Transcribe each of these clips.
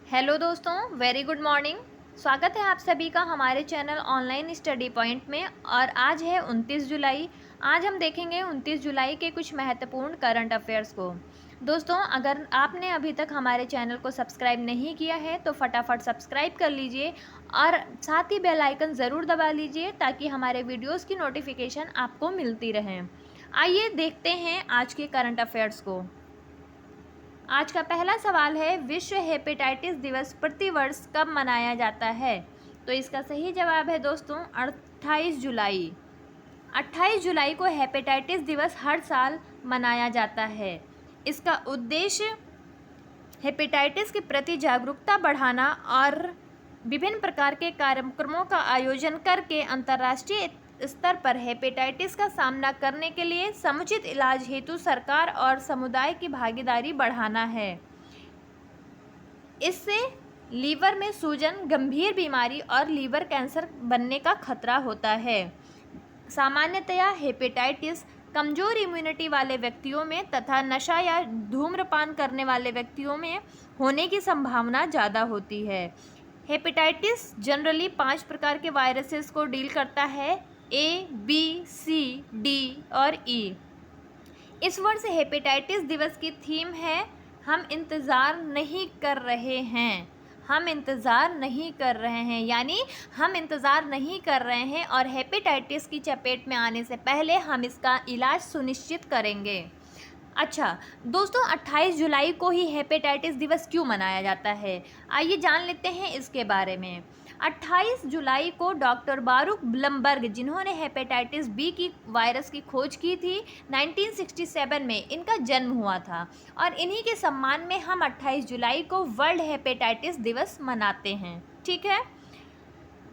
Hello दोस्तों, very good morning. स्वागत है आप सभी का हमारे चैनल ऑनलाइन स्टडी पॉइंट में। और आज है 29 जुलाई। आज हम देखेंगे 29 जुलाई के कुछ महत्वपूर्ण करंट अफेयर्स को। दोस्तों, अगर आपने अभी तक हमारे चैनल को सब्सक्राइब नहीं किया है तो फटाफट सब्सक्राइब कर लीजिए और साथ ही बेल आइकन ज़रूर दबा लीजिए ताकि हमारे वीडियोज़ की नोटिफिकेशन आपको मिलती रहे। आइए देखते हैं आज के करंट अफेयर्स को। आज का पहला सवाल है, विश्व हेपेटाइटिस दिवस प्रतिवर्ष कब मनाया जाता है? तो इसका सही जवाब है दोस्तों 28 जुलाई। 28 जुलाई को हेपेटाइटिस दिवस हर साल मनाया जाता है। इसका उद्देश्य हेपेटाइटिस के प्रति जागरूकता बढ़ाना और विभिन्न प्रकार के कार्यक्रमों का आयोजन करके अंतर्राष्ट्रीय स्तर पर हेपेटाइटिस का सामना करने के लिए समुचित इलाज हेतु सरकार और समुदाय की भागीदारी बढ़ाना है। इससे लीवर में सूजन, गंभीर बीमारी और लीवर कैंसर बनने का खतरा होता है। सामान्यतया हेपेटाइटिस कमज़ोर इम्यूनिटी वाले व्यक्तियों में तथा नशा या धूम्रपान करने वाले व्यक्तियों में होने की संभावना ज़्यादा होती है। हेपेटाइटिस जनरली 5 प्रकार के वायरसेस को डील करता है, A, B, C, D और E। इस वर्ष हेपेटाइटिस दिवस की थीम है, हम इंतज़ार नहीं कर रहे हैं। हम इंतज़ार नहीं कर रहे हैं, यानी हम इंतज़ार नहीं कर रहे हैं और हेपेटाइटिस की चपेट में आने से पहले हम इसका इलाज सुनिश्चित करेंगे। अच्छा दोस्तों, 28 जुलाई को ही हेपेटाइटिस दिवस क्यों मनाया जाता है? आइए जान लेते हैं इसके बारे में। 28 जुलाई को डॉक्टर बारूक ब्लमबर्ग, जिन्होंने हेपेटाइटिस बी की वायरस की खोज की थी, 1967 में इनका जन्म हुआ था और इन्हीं के सम्मान में हम 28 जुलाई को वर्ल्ड हेपेटाइटिस दिवस मनाते हैं। ठीक है।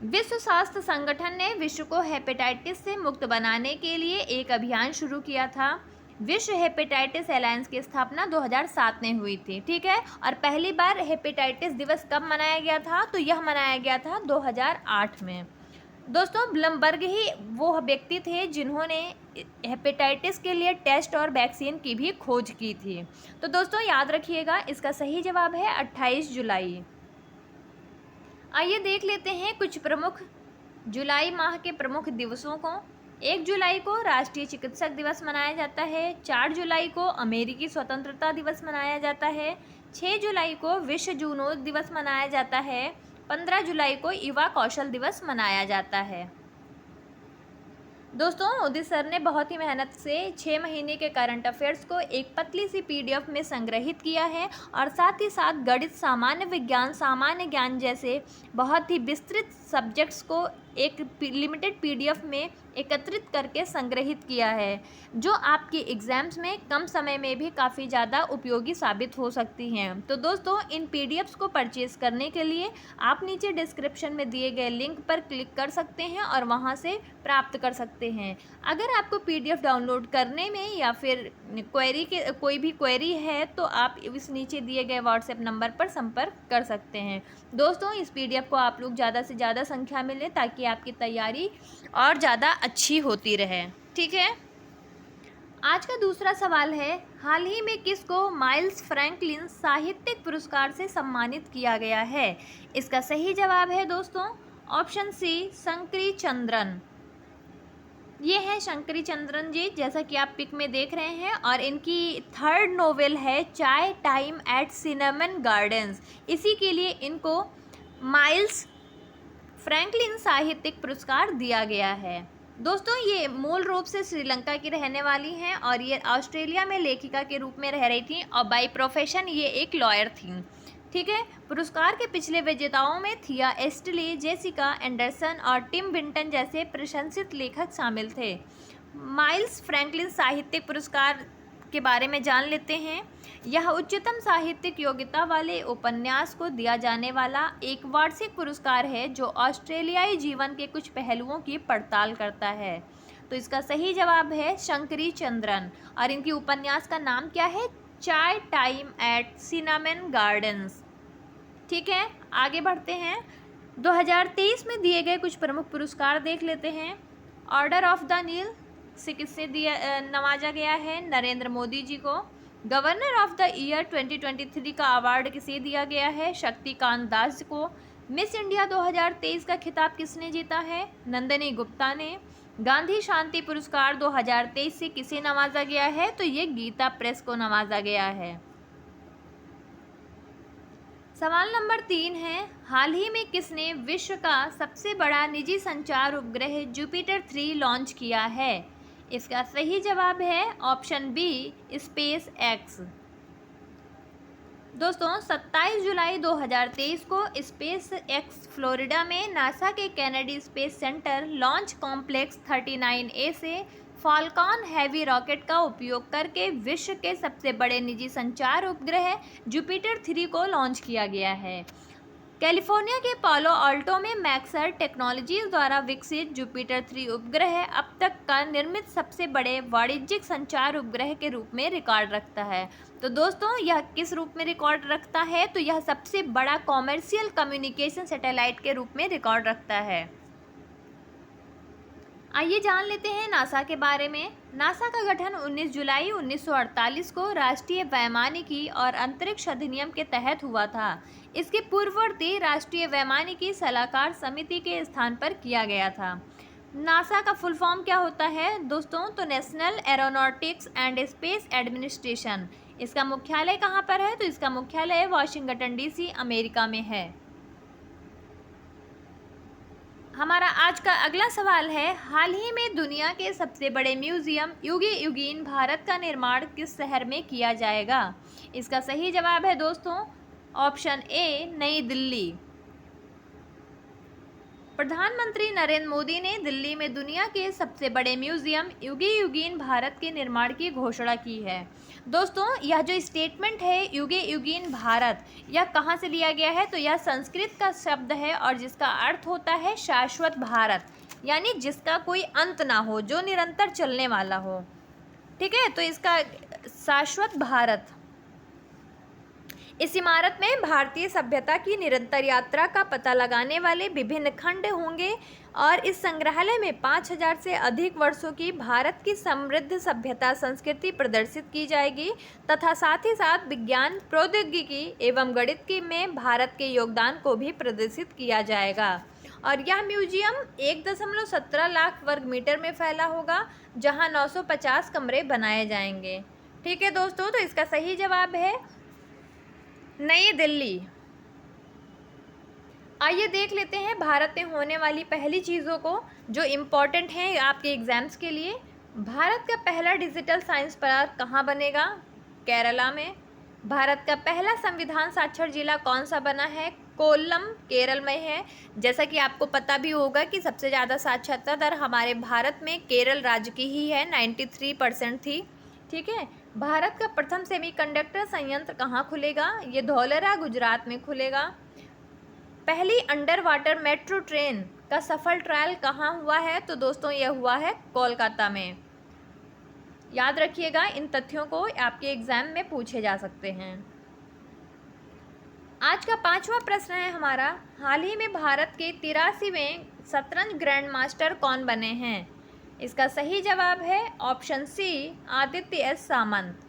विश्व स्वास्थ्य संगठन ने विश्व को हेपेटाइटिस से मुक्त बनाने के लिए एक अभियान शुरू किया था। विश्व हेपेटाइटिस अलायंस की स्थापना 2007 में हुई थी। ठीक है। और पहली बार हेपेटाइटिस दिवस कब मनाया गया था? तो यह मनाया गया था 2008 में। दोस्तों, ब्लमबर्ग ही वो व्यक्ति थे जिन्होंने हेपेटाइटिस के लिए टेस्ट और वैक्सीन की भी खोज की थी। तो दोस्तों याद रखिएगा, इसका सही जवाब है 28 जुलाई। आइए देख लेते हैं कुछ प्रमुख जुलाई माह के प्रमुख दिवसों को। 1 जुलाई को राष्ट्रीय चिकित्सक दिवस मनाया जाता है। 4 जुलाई को अमेरिकी स्वतंत्रता दिवस मनाया जाता है। 6 जुलाई को विश्व जूनोत्सव दिवस मनाया जाता है। 15 जुलाई को युवा कौशल दिवस मनाया जाता है। दोस्तों, उदित सर ने बहुत ही मेहनत से 6 महीने के करंट अफेयर्स को एक पतली सी PDF में संग्रहित किया है और साथ ही साथ गणित, सामान्य विज्ञान, सामान्य ज्ञान जैसे बहुत ही विस्तृत सब्जेक्ट्स को एक लिमिटेड PDF में एकत्रित करके संग्रहित किया है, जो आपके एग्ज़ाम्स में कम समय में भी काफ़ी ज़्यादा उपयोगी साबित हो सकती हैं। तो दोस्तों, इन PDFs को परचेज़ करने के लिए आप नीचे डिस्क्रिप्शन में दिए गए लिंक पर क्लिक कर सकते हैं और वहां से प्राप्त कर सकते हैं। अगर आपको PDF डाउनलोड करने में या फिर कोई भी क्वेरी है तो आप इस नीचे दिए गए व्हाट्सएप नंबर पर संपर्क कर सकते हैं। दोस्तों, इस PDF को आप लोग ज़्यादा से ज़्यादा संख्या में लें ताकि आपकी तैयारी और ज़्यादा अच्छी होती रहे। ठीक है। आज का दूसरा सवाल है, हाल ही में किसको माइल्स फ्रैंकलिन साहित्यिक पुरस्कार से सम्मानित किया गया है? इसका सही जवाब है दोस्तों ऑप्शन सी, शंकरी चंद्रन। ये है शंकरी चंद्रन जी, जैसा कि आप पिक में देख रहे हैं, और इनकी 3rd नोवेल है चाय टाइम एट सिनेमन गार्डन्स। इसी के लिए इनको माइल्स फ्रैंकलिन साहित्यिक पुरस्कार दिया गया है। दोस्तों, ये मूल रूप से श्रीलंका की रहने वाली हैं और ये ऑस्ट्रेलिया में लेखिका के रूप में रह रही थी और बाय प्रोफेशन ये एक लॉयर थी। ठीक है। पुरस्कार के पिछले विजेताओं में थिया एस्टली, जेसिका एंडरसन और टिम बिंटन जैसे प्रशंसित लेखक शामिल थे। माइल्स फ्रैंकलिन साहित्यिक पुरस्कार के बारे में जान लेते हैं। यह उच्चतम साहित्यिक योग्यता वाले उपन्यास को दिया जाने वाला एक वार्षिक पुरस्कार है जो ऑस्ट्रेलियाई जीवन के कुछ पहलुओं की पड़ताल करता है। तो इसका सही जवाब है शंकरी चंद्रन और इनकी उपन्यास का नाम क्या है? चाय टाइम एट सिनेमन गार्डन्स। ठीक है, आगे बढ़ते हैं। 2023 में दिए गए कुछ प्रमुख पुरस्कार देख लेते हैं। ऑर्डर ऑफ द नील से किससे नवाजा गया है? नरेंद्र मोदी जी को। गवर्नर ऑफ द ईयर 2023 का अवार्ड किसे दिया गया है? शक्तिकांत दास को। मिस इंडिया 2023 का खिताब किसने जीता है? नंदिनी गुप्ता ने। गांधी शांति पुरस्कार 2023 से किसे नवाजा गया है? तो ये गीता प्रेस को नवाजा गया है। सवाल नंबर 3 है, हाल ही में किसने विश्व का सबसे बड़ा निजी संचार उपग्रह जुपिटर 3 लॉन्च किया है? इसका सही जवाब है ऑप्शन बी, स्पेस एक्स। दोस्तों 27 जुलाई 2023 को स्पेस एक्स फ्लोरिडा में नासा के Kennedy space centre launch complex 39A से फाल्कॉन हैवी रॉकेट का उपयोग करके विश्व के सबसे बड़े निजी संचार उपग्रह जुपिटर 3 को लॉन्च किया गया है। कैलिफोर्निया के पालो आल्टो में मैक्सर टेक्नोलॉजीज द्वारा विकसित जुपिटर 3 उपग्रह अब तक का निर्मित सबसे बड़े वाणिज्यिक संचार उपग्रह के रूप में रिकॉर्ड रखता है। तो दोस्तों यह किस रूप में रिकॉर्ड रखता है? तो यह सबसे बड़ा कॉमर्शियल कम्युनिकेशन सैटेलाइट के रूप में रिकॉर्ड रखता है। आइए जान लेते हैं नासा के बारे में। नासा का गठन 19 जुलाई 1948 को राष्ट्रीय वैमानिकी और अंतरिक्ष अधिनियम के तहत हुआ था। इसके पूर्ववर्ती राष्ट्रीय वैमानिकी सलाहकार समिति के स्थान पर किया गया था। नासा का फुल फॉर्म क्या होता है दोस्तों? तो national aeronautics and space administration. इसका मुख्यालय कहाँ पर है? तो इसका मुख्यालय वाशिंगटन DC अमेरिका में है। हमारा आज का अगला सवाल है, हाल ही में दुनिया के सबसे बड़े म्यूजियम युगे युगीन भारत का निर्माण किस शहर में किया जाएगा? इसका सही जवाब है दोस्तों ऑप्शन ए, नई दिल्ली। प्रधानमंत्री नरेंद्र मोदी ने दिल्ली में दुनिया के सबसे बड़े म्यूजियम युगे युगीन भारत के निर्माण की घोषणा की है। दोस्तों यह जो स्टेटमेंट है युगे युगीन भारत, यह कहाँ से लिया गया है? तो यह संस्कृत का शब्द है और जिसका अर्थ होता है शाश्वत भारत, यानी जिसका कोई अंत ना हो, जो निरंतर चलने वाला हो। ठीक है, तो इसका शाश्वत भारत। इस इमारत में भारतीय सभ्यता की निरंतर यात्रा का पता लगाने वाले विभिन्न खंड होंगे और इस संग्रहालय में 5000 से अधिक वर्षों की भारत की समृद्ध सभ्यता संस्कृति प्रदर्शित की जाएगी तथा साथ ही साथ विज्ञान, प्रौद्योगिकी एवं गणित में भारत के योगदान को भी प्रदर्शित किया जाएगा। और यह म्यूजियम 1.17 लाख वर्ग मीटर में फैला होगा, जहां 950 कमरे बनाए जाएंगे। ठीक है दोस्तों, तो इसका सही जवाब है नई दिल्ली। आइए देख लेते हैं भारत में होने वाली पहली चीज़ों को जो इम्पोर्टेंट हैं आपके एग्जाम्स के लिए। भारत का पहला डिजिटल साइंस पार्क कहाँ बनेगा? केरला में। भारत का पहला संविधान साक्षर जिला कौन सा बना है? कोल्लम, केरल में है। जैसा कि आपको पता भी होगा कि सबसे ज़्यादा साक्षरता दर हमारे भारत में केरल राज्य की ही है, 93% थी। ठीक है, भारत का प्रथम सेमीकंडक्टर संयंत्र कहाँ खुलेगा? ये धौलरा, गुजरात में खुलेगा। पहली अंडर वाटर मेट्रो ट्रेन का सफल ट्रायल कहाँ हुआ है? तो दोस्तों यह हुआ है कोलकाता में। याद रखिएगा, इन तथ्यों को आपके एग्जाम में पूछे जा सकते हैं। आज का 5वां प्रश्न है हमारा, हाल ही में भारत के 83वें शतरंज ग्रैंड मास्टर कौन बने हैं? इसका सही जवाब है ऑप्शन सी, आदित्य एस सामंत।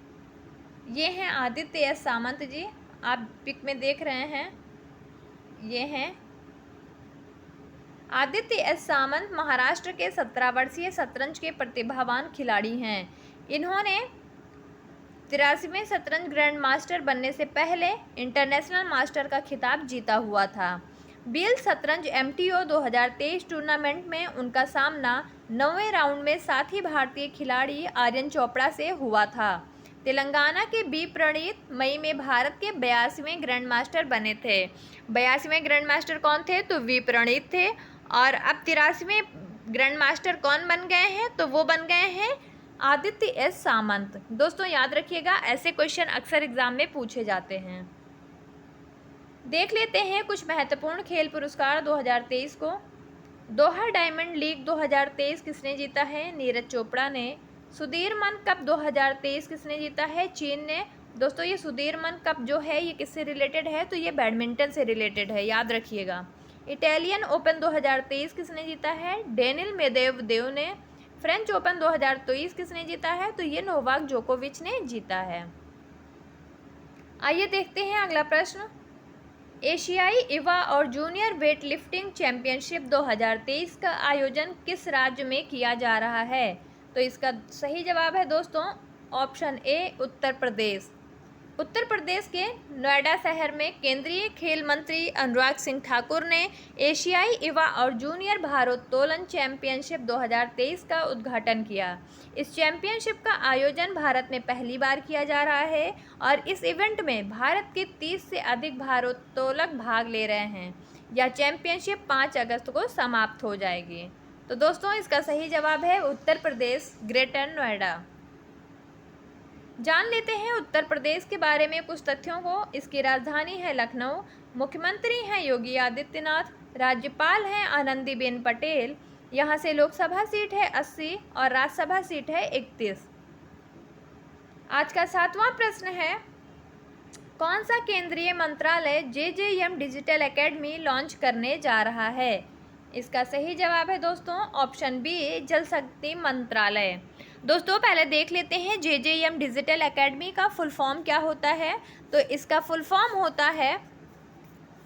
ये हैं आदित्य एस सामंत जी, आप पिक में देख रहे हैं, ये हैं आदित्य एस सामंत। महाराष्ट्र के 17 वर्षीय शतरंज के प्रतिभावान खिलाड़ी हैं। इन्होंने 83वें शतरंज ग्रैंड मास्टर बनने से पहले इंटरनेशनल मास्टर का खिताब जीता हुआ था। बील शतरंज MTO 2023 टूर्नामेंट में उनका सामना 9वें राउंड में साथी भारतीय खिलाड़ी आर्यन चोपड़ा से हुआ था। तेलंगाना के बी प्रणीत मई में भारत के 82वें ग्रैंड मास्टर बने थे। 82वें ग्रैंड मास्टर कौन थे? तो वी प्रणीत थे। और अब 83वें ग्रैंड मास्टर कौन बन गए हैं? तो वो बन गए हैं आदित्य एस सामंत। दोस्तों याद रखिएगा, ऐसे क्वेश्चन अक्सर एग्जाम में पूछे जाते हैं। देख लेते हैं कुछ महत्वपूर्ण खेल पुरस्कार 2023 को। दोहा डायमंड लीग 2023 किसने जीता है? नीरज चोपड़ा ने। सुदीरमन कप 2023 किसने जीता है? चीन ने। दोस्तों ये सुदीरमन कप जो है ये किससे रिलेटेड है? तो ये बैडमिंटन से रिलेटेड है, याद रखिएगा। इटालियन ओपन 2023 किसने जीता है? डेनिल मेदवेदेव ने। फ्रेंच ओपन 2023 किसने जीता है? तो ये नोवाक जोकोविच ने जीता है। आइए देखते हैं अगला प्रश्न। एशियाई युवा और जूनियर वेट लिफ्टिंग चैंपियनशिप 2023 का आयोजन किस राज्य में किया जा रहा है? तो इसका सही जवाब है दोस्तों ऑप्शन ए उत्तर प्रदेश। उत्तर प्रदेश के नोएडा शहर में केंद्रीय खेल मंत्री अनुराग सिंह ठाकुर ने एशियाई युवा और जूनियर भारोत्तोलन चैंपियनशिप 2023 का उद्घाटन किया। इस चैंपियनशिप का आयोजन भारत में पहली बार किया जा रहा है और इस इवेंट में भारत के 30 से अधिक भारोत्तोलक भाग ले रहे हैं। यह चैंपियनशिप 5 अगस्त को समाप्त हो जाएगी। तो दोस्तों इसका सही जवाब है उत्तर प्रदेश, ग्रेटर नोएडा। जान लेते हैं उत्तर प्रदेश के बारे में कुछ तथ्यों को। इसकी राजधानी है लखनऊ, मुख्यमंत्री हैं योगी आदित्यनाथ, राज्यपाल हैं आनंदीबेन पटेल, यहाँ से लोकसभा सीट है 80 और राज्यसभा सीट है 31। आज का 7वां प्रश्न है, कौन सा केंद्रीय मंत्रालय जेजेएम डिजिटल एकेडमी लॉन्च करने जा रहा है? इसका सही जवाब है दोस्तों ऑप्शन बी जल शक्ति मंत्रालय। दोस्तों पहले देख लेते हैं जेजेएम डिजिटल एकेडमी का फुल फॉर्म क्या होता है। तो इसका फुल फॉर्म होता है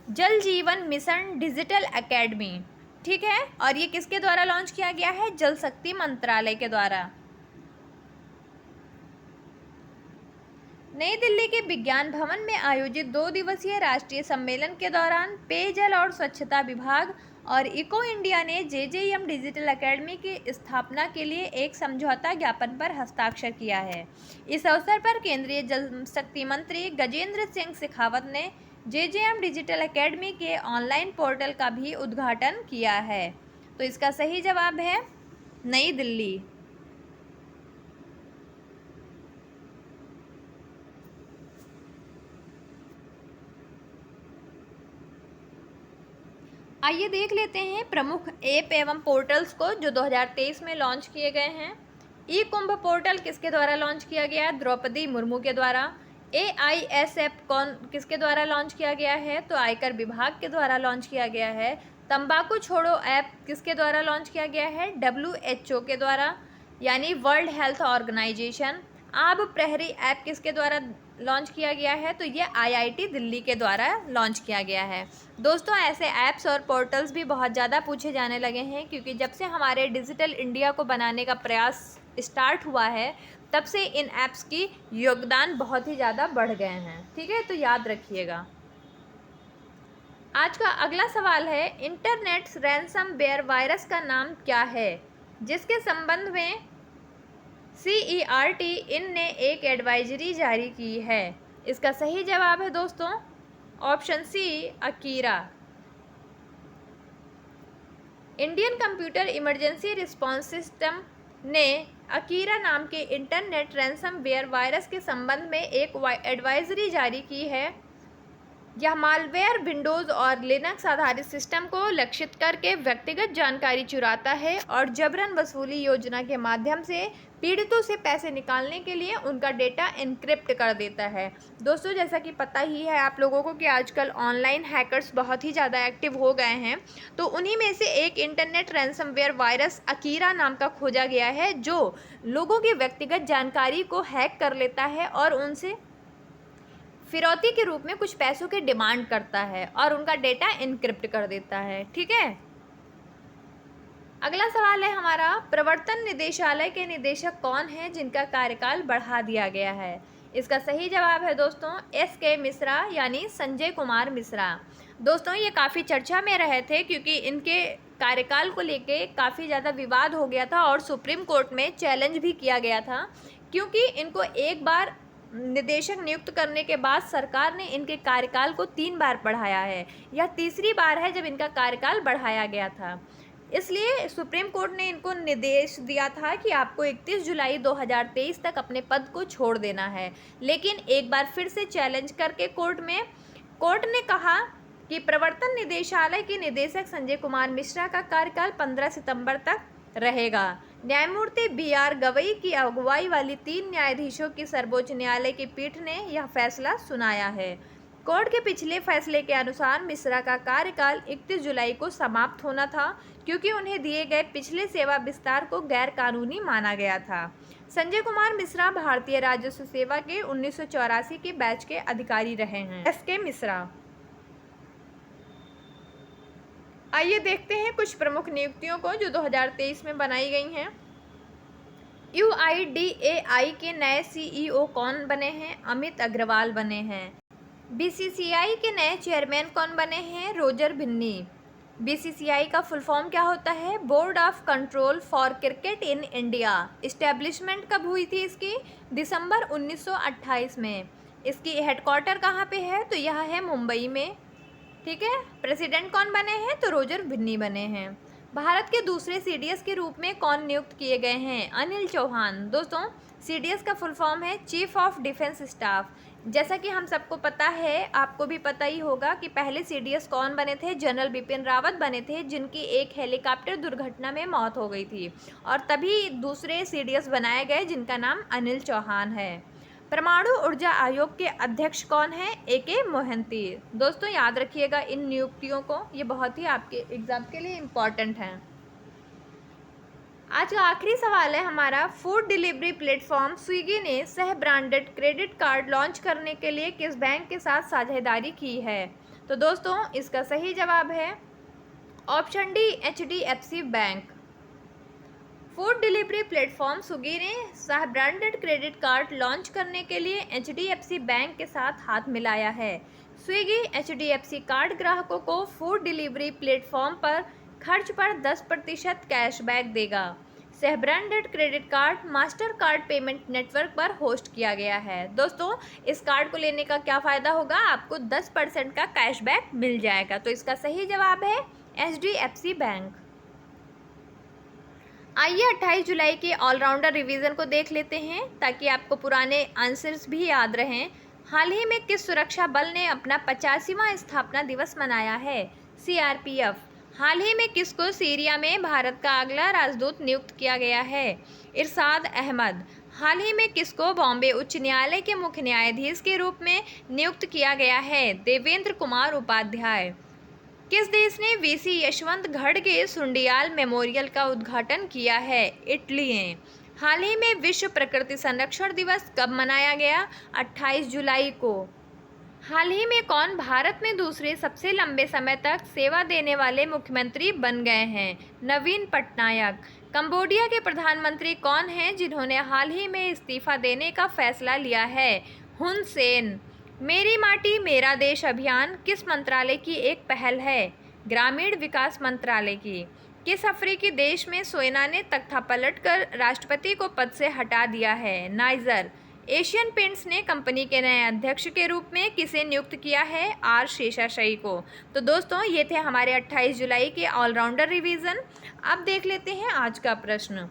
जल जीवन मिशन डिजिटल एकेडमी, ठीक है। और ये किसके द्वारा लॉन्च किया गया है? जल शक्ति मंत्रालय के द्वारा। नई दिल्ली के विज्ञान भवन में आयोजित 2 दिवसीय राष्ट्रीय सम्मेलन के दौरान पेयजल और स्वच्छता विभाग और इको इंडिया ने जेजेएम डिजिटल एकेडमी की स्थापना के लिए एक समझौता ज्ञापन पर हस्ताक्षर किया है। इस अवसर पर केंद्रीय जल शक्ति मंत्री गजेंद्र सिंह शेखावत ने जेजेएम डिजिटल एकेडमी के ऑनलाइन पोर्टल का भी उद्घाटन किया है। तो इसका सही जवाब है नई दिल्ली। आइए देख लेते हैं प्रमुख ऐप एवं पोर्टल्स को जो 2023 में लॉन्च किए गए हैं। ई कुंभ पोर्टल किसके द्वारा लॉन्च किया गया? द्रौपदी मुर्मू के द्वारा। AIS ऐप किसके द्वारा लॉन्च किया गया है? तो आयकर विभाग के द्वारा लॉन्च किया गया है। तंबाकू छोड़ो ऐप किसके द्वारा लॉन्च किया गया है? WHO के द्वारा, यानी वर्ल्ड हेल्थ ऑर्गेनाइजेशन। आब प्रहरी ऐप किसके द्वारा लॉन्च किया गया है? तो ये IIT दिल्ली के द्वारा लॉन्च किया गया है। दोस्तों ऐसे ऐप्स और पोर्टल्स भी बहुत ज़्यादा पूछे जाने लगे हैं, क्योंकि जब से हमारे डिजिटल इंडिया को बनाने का प्रयास स्टार्ट हुआ है तब से इन ऐप्स की योगदान बहुत ही ज़्यादा बढ़ गए हैं, ठीक है। तो याद रखिएगा। आज का अगला सवाल है, इंटरनेट रैनसमवेयर वायरस का नाम क्या है? जिसके संबंध में CERT इन ने एक एडवाइजरी जारी की है। इसका सही जवाब है दोस्तों option C Akira. Indian computer emergency response system ने अकीरा नाम के इंटरनेट रैनसमवेयर वायरस के संबंध में एक एडवाइजरी जारी की है। यह मालवेयर विंडोज़ और लिनक्स आधारित सिस्टम को लक्षित करके व्यक्तिगत जानकारी चुराता है और जबरन वसूली योजना के माध्यम से पीड़ितों से पैसे निकालने के लिए उनका डेटा एन्क्रिप्ट कर देता है। दोस्तों जैसा कि पता ही है आप लोगों को कि आजकल ऑनलाइन हैकर्स बहुत ही ज़्यादा एक्टिव हो गए हैं, तो उन्हीं में से एक इंटरनेट रैनसमवेयर वायरस अकीरा नाम का खोजा गया है, जो लोगों की व्यक्तिगत जानकारी को हैक कर लेता है और उनसे फिरौती के रूप में कुछ पैसों की डिमांड करता है और उनका डेटा एन्क्रिप्ट कर देता है, ठीक है। अगला सवाल है हमारा, प्रवर्तन निदेशालय के निदेशक कौन हैं जिनका कार्यकाल बढ़ा दिया गया है? इसका सही जवाब है दोस्तों SK मिश्रा, यानी संजय कुमार मिश्रा। दोस्तों ये काफ़ी चर्चा में रहे थे क्योंकि इनके कार्यकाल को लेके काफ़ी ज़्यादा विवाद हो गया था और सुप्रीम कोर्ट में चैलेंज भी किया गया था, क्योंकि इनको एक बार निदेशक नियुक्त करने के बाद सरकार ने इनके कार्यकाल को 3 बार बढ़ाया है। यह तीसरी बार है जब इनका कार्यकाल बढ़ाया गया था। इसलिए सुप्रीम कोर्ट ने इनको निर्देश दिया था कि आपको 31 जुलाई 2023 तक अपने पद को छोड़ देना है, लेकिन एक बार फिर से चैलेंज करके कोर्ट ने कहा कि प्रवर्तन निदेशालय के निदेशक संजय कुमार मिश्रा का कार्यकाल 15 सितंबर तक रहेगा। न्यायमूर्ति BR गवई की अगुवाई वाली 3 न्यायाधीशों की सर्वोच्च न्यायालय की पीठ ने यह फैसला सुनाया है। कोर्ट के पिछले फैसले के अनुसार मिश्रा का कार्यकाल 31 जुलाई को समाप्त होना था क्योंकि उन्हें दिए गए पिछले सेवा विस्तार को गैर कानूनी माना गया था। संजय कुमार मिश्रा भारतीय राजस्व सेवा के 1984 के बैच के अधिकारी रहे हैं। एस.के. मिश्रा। आइए देखते हैं कुछ प्रमुख नियुक्तियों को जो 2023 में बनाई गई हैं। UIDAI के नए CEO कौन बने हैं? अमित अग्रवाल बने हैं। BCCI के नए चेयरमैन कौन बने हैं? रोजर बिन्नी। BCCI का फुल फॉर्म क्या होता है? Board of control for cricket in India. Establishment कब हुई थी इसकी? दिसंबर 1928 में। इसकी हेडक्वार्टर कहाँ पे है? तो यह है मुंबई में। ठीक है। प्रेसिडेंट कौन बने हैं? तो रोजर बिन्नी बने हैं। भारत के दूसरे CDS के रूप में कौन नियुक्त किए गए हैं? अनिल चौहान। दोस्तों, CDS का फुल फॉर्म है चीफ ऑफ डिफेंस स्टाफ। जैसा कि हम सबको पता है, आपको भी पता ही होगा कि पहले CDS कौन बने थे? जनरल बिपिन रावत बने थे, जिनकी एक हेलीकॉप्टर दुर्घटना में मौत हो गई थी और तभी दूसरे CDS बनाए गए जिनका नाम अनिल चौहान है। परमाणु ऊर्जा आयोग के अध्यक्ष कौन है? AK मोहंती। दोस्तों, याद रखिएगा इन नियुक्तियों को, ये बहुत ही आपके एग्जाम के लिए इम्पॉर्टेंट हैं। आज का आखिरी सवाल है हमारा, फूड डिलीवरी प्लेटफॉर्म स्विगी ने सह ब्रांडेड क्रेडिट कार्ड लॉन्च करने के लिए किस बैंक के साथ साझेदारी की है? तो दोस्तों, इसका सही जवाब है option D, HDFC bank. Food delivery platform Swiggy ने सह ब्रांडेड क्रेडिट कार्ड लॉन्च करने के लिए HDFC बैंक के साथ हाथ मिलाया है। स्विगी HDFC कार्ड ग्राहकों को फूड डिलीवरी प्लेटफॉर्म पर खर्च पर 10% कैशबैक देगा। सह branded credit card master card payment network पर होस्ट किया गया है। दोस्तों, इस कार्ड को लेने का क्या फ़ायदा होगा? आपको 10% का कैशबैक मिल जाएगा। तो इसका सही जवाब है HDFC बैंक। आइए 28 जुलाई के ऑलराउंडर रिवीजन को देख लेते हैं ताकि आपको पुराने आंसर्स भी याद रहें। हाल ही में किस सुरक्षा बल ने अपना 85वां स्थापना दिवस मनाया है? CRPF। हाल ही में किसको सीरिया में भारत का अगला राजदूत नियुक्त किया गया है? इरशाद अहमद। हाल ही में किसको बॉम्बे उच्च न्यायालय के मुख्य न्यायाधीश के रूप में नियुक्त किया गया है? देवेंद्र कुमार उपाध्याय। किस देश ने VC यशवंतगढ़ के सुंडियाल मेमोरियल का उद्घाटन किया है? इटली ने। हाल ही में विश्व प्रकृति संरक्षण दिवस कब मनाया गया? 28 जुलाई को। हाल ही में कौन भारत में दूसरे सबसे लंबे समय तक सेवा देने वाले मुख्यमंत्री बन गए हैं? नवीन पटनायक। कंबोडिया के प्रधानमंत्री कौन हैं जिन्होंने हाल ही में इस्तीफा देने का फैसला लिया है? हुन सेन। मेरी माटी मेरा देश अभियान किस मंत्रालय की एक पहल है? ग्रामीण विकास मंत्रालय की। किस अफ्रीकी देश में सेना ने तख्ता पलटकर राष्ट्रपति को पद से हटा दिया है? नाइजर। एशियन पेंट्स ने कंपनी के नए अध्यक्ष के रूप में किसे नियुक्त किया है? R शेषाशायी को। तो दोस्तों, ये थे हमारे 28 जुलाई के ऑलराउंडर रिवीजन। अब देख लेते हैं आज का प्रश्न।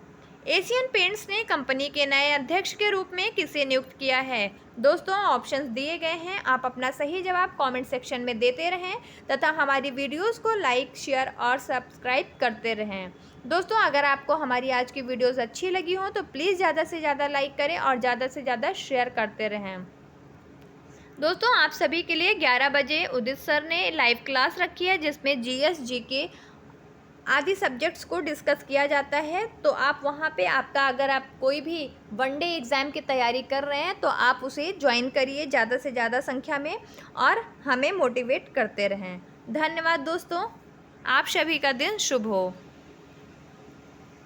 एशियन पेंट्स ने कंपनी के नए अध्यक्ष के रूप में किसे नियुक्त किया है? दोस्तों, ऑप्शंस दिए गए हैं, आप अपना सही जवाब कमेंट सेक्शन में देते रहें तथा हमारी वीडियोस को लाइक, शेयर और सब्सक्राइब करते रहें। दोस्तों, अगर आपको हमारी आज की वीडियोस अच्छी लगी हो तो प्लीज़ ज़्यादा से ज़्यादा लाइक करें और ज़्यादा से ज़्यादा शेयर करते रहें। दोस्तों, आप सभी के लिए 11 बजे उदित सर ने लाइव क्लास रखी है जिसमें GS GK आदि सब्जेक्ट्स को डिस्कस किया जाता है। तो आप वहाँ पे अगर आप कोई भी वनडे एग्ज़ाम की तैयारी कर रहे हैं तो आप उसे ज्वाइन करिए ज़्यादा से ज़्यादा संख्या में और हमें मोटिवेट करते रहें। धन्यवाद दोस्तों, आप सभी का दिन शुभ हो।